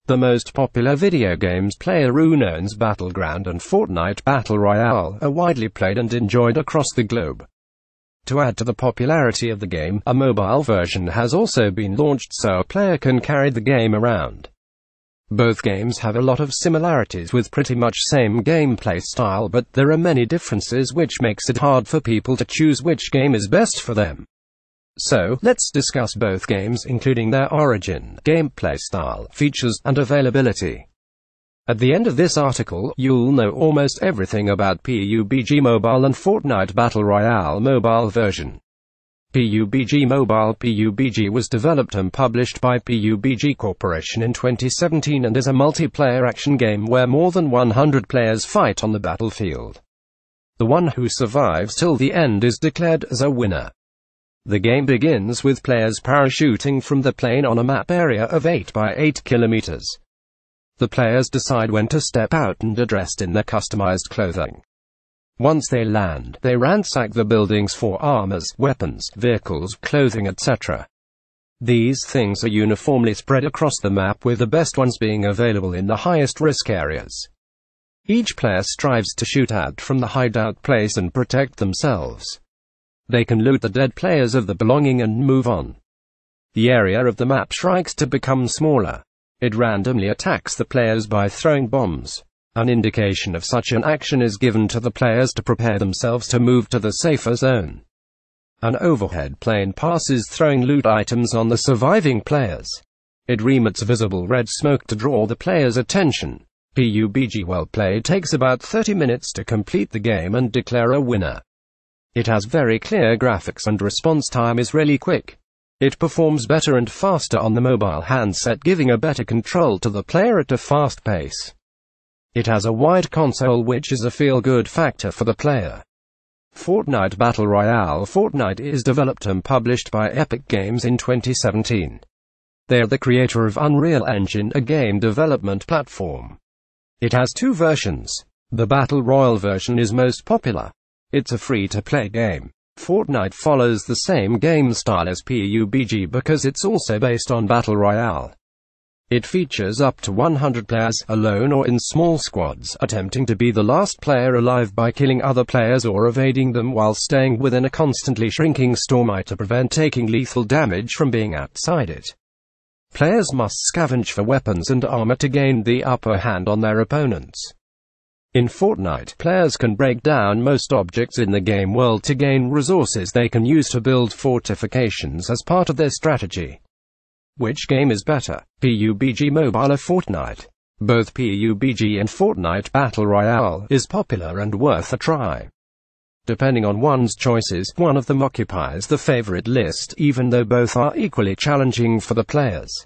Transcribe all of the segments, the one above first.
The most popular video games, PlayerUknown's Battleground and Fortnite Battle Royale, are widely played and enjoyed across the globe. To add to the popularity of the game, a mobile version has also been launched so a player can carry the game around. Both games have a lot of similarities with pretty much same gameplay style, but there are many differences which makes it hard for people to choose which game is best for them. So, let's discuss both games, including their origin, gameplay style, features, and availability. At the end of this article, you'll know almost everything about PUBG Mobile and Fortnite Battle Royale mobile version. PUBG Mobile. PUBG was developed and published by PUBG Corporation in 2017 and is a multiplayer action game where more than 100 players fight on the battlefield. The one who survives till the end is declared as a winner. The game begins with players parachuting from the plane on a map area of 8 by 8 kilometers. The players decide when to step out and are dressed in their customized clothing. Once they land, they ransack the buildings for armors, weapons, vehicles, clothing, etc. These things are uniformly spread across the map, with the best ones being available in the highest risk areas. Each player strives to shoot out from the hideout place and protect themselves. They can loot the dead players of the belonging and move on. The area of the map shrinks to become smaller. It randomly attacks the players by throwing bombs. An indication of such an action is given to the players to prepare themselves to move to the safer zone. An overhead plane passes throwing loot items on the surviving players. It emits visible red smoke to draw the players' attention. PUBG Well Played takes about 30 minutes to complete the game and declare a winner. It has very clear graphics and response time is really quick. It performs better and faster on the mobile handset, giving a better control to the player at a fast pace. It has a wide console, which is a feel-good factor for the player. Fortnite Battle Royale. Fortnite is developed and published by Epic Games in 2017. They are the creator of Unreal Engine, a game development platform. It has two versions. The Battle Royale version is most popular. It's a free-to-play game. Fortnite follows the same game style as PUBG because it's also based on Battle Royale. It features up to 100 players, alone or in small squads, attempting to be the last player alive by killing other players or evading them while staying within a constantly shrinking stormite to prevent taking lethal damage from being outside it. Players must scavenge for weapons and armor to gain the upper hand on their opponents. In Fortnite, players can break down most objects in the game world to gain resources they can use to build fortifications as part of their strategy. Which game is better, PUBG Mobile or Fortnite? Both PUBG and Fortnite Battle Royale is popular and worth a try. Depending on one's choices, one of them occupies the favorite list, even though both are equally challenging for the players.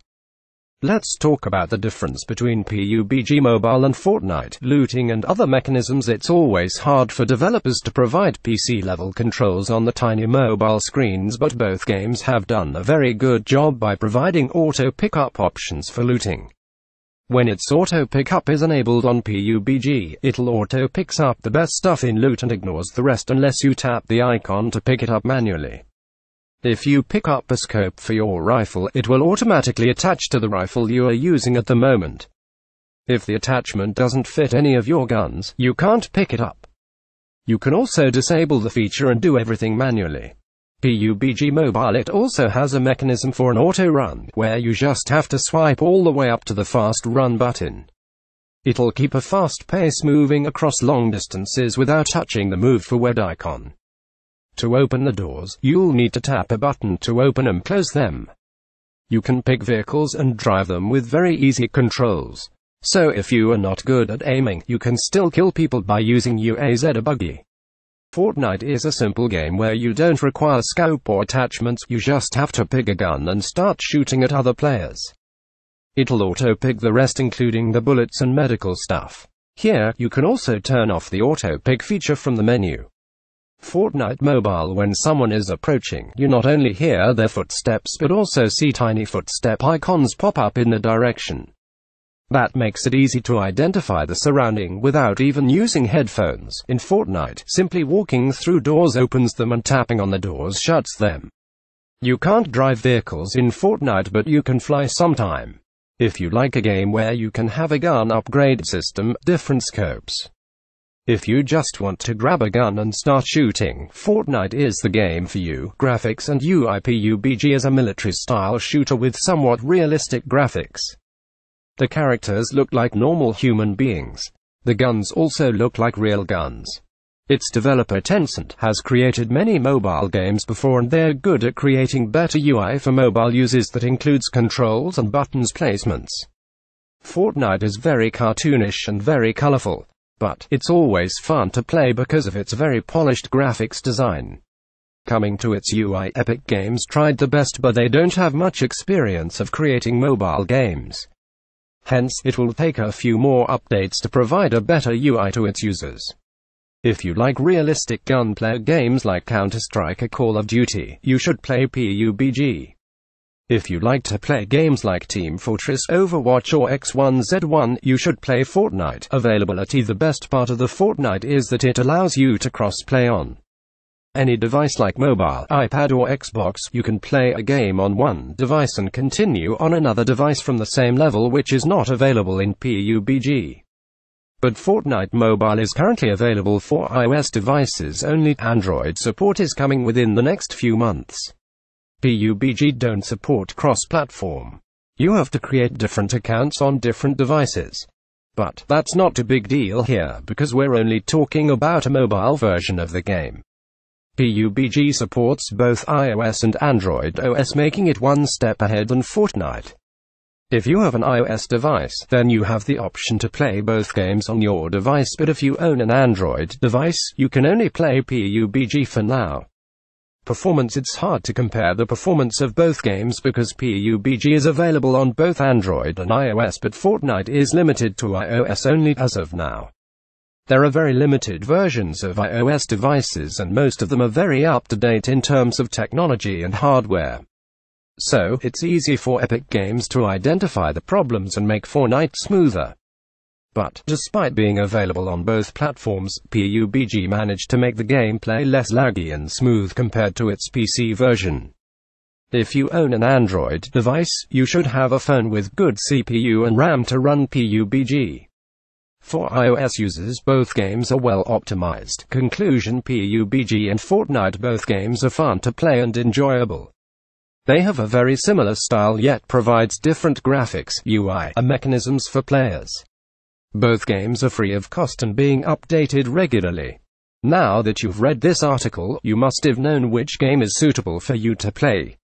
Let's talk about the difference between PUBG Mobile and Fortnite. Looting and other mechanisms. It's always hard for developers to provide PC-level controls on the tiny mobile screens, but both games have done a very good job by providing auto-pickup options for looting. When its auto-pickup is enabled on PUBG, it'll auto-picks up the best stuff in loot and ignores the rest unless you tap the icon to pick it up manually. If you pick up a scope for your rifle, it will automatically attach to the rifle you are using at the moment. If the attachment doesn't fit any of your guns, you can't pick it up. You can also disable the feature and do everything manually. PUBG Mobile. It also has a mechanism for an auto run, where you just have to swipe all the way up to the fast run button. It'll keep a fast pace moving across long distances without touching the move forward icon. To open the doors, you'll need to tap a button to open and close them. You can pick vehicles and drive them with very easy controls. So if you are not good at aiming, you can still kill people by using UAZ or buggy. Fortnite is a simple game where you don't require scope or attachments, you just have to pick a gun and start shooting at other players. It'll auto-pick the rest, including the bullets and medical stuff. Here, you can also turn off the auto-pick feature from the menu. Fortnite Mobile. When someone is approaching, you not only hear their footsteps but also see tiny footstep icons pop up in the direction. That makes it easy to identify the surrounding without even using headphones. In Fortnite, simply walking through doors opens them and tapping on the doors shuts them. You can't drive vehicles in Fortnite, but you can fly sometime. If you like a game where you can have a gun upgrade system, different scopes. If you just want to grab a gun and start shooting, Fortnite is the game for you. Graphics and UI. PUBG is a military-style shooter with somewhat realistic graphics. The characters look like normal human beings. The guns also look like real guns. Its developer Tencent has created many mobile games before, and they're good at creating better UI for mobile users that includes controls and buttons placements. Fortnite is very cartoonish and very colorful, but it's always fun to play because of its very polished graphics design. Coming to its UI, Epic Games tried the best, but they don't have much experience of creating mobile games. Hence, it will take a few more updates to provide a better UI to its users. If you like realistic gunplay games like Counter-Strike or Call of Duty, you should play PUBG. If you like to play games like Team Fortress, Overwatch or X1Z1, you should play Fortnite. Availability. The best part of the Fortnite is that it allows you to cross-play on any device like mobile, iPad or Xbox. You can play a game on one device and continue on another device from the same level, which is not available in PUBG. But Fortnite Mobile is currently available for iOS devices only. Android support is coming within the next few months. PUBG don't support cross-platform. You have to create different accounts on different devices. But that's not a big deal here, because we're only talking about a mobile version of the game. PUBG supports both iOS and Android OS, making it one step ahead than Fortnite. If you have an iOS device, then you have the option to play both games on your device, but if you own an Android device, you can only play PUBG for now. Performance. It's hard to compare the performance of both games because PUBG is available on both Android and iOS, but Fortnite is limited to iOS only as of now. There are very limited versions of iOS devices, and most of them are very up-to-date in terms of technology and hardware. So, it's easy for Epic Games to identify the problems and make Fortnite smoother. But, despite being available on both platforms, PUBG managed to make the gameplay less laggy and smooth compared to its PC version. If you own an Android device, you should have a phone with good CPU and RAM to run PUBG. For iOS users, both games are well optimized. Conclusion. PUBG and Fortnite, both games are fun to play and enjoyable. They have a very similar style yet provides different graphics, UI, and mechanisms for players. Both games are free of cost and being updated regularly. Now that you've read this article, you must have known which game is suitable for you to play.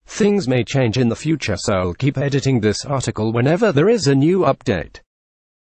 Things may change in the future, so I'll keep editing this article whenever there is a new update.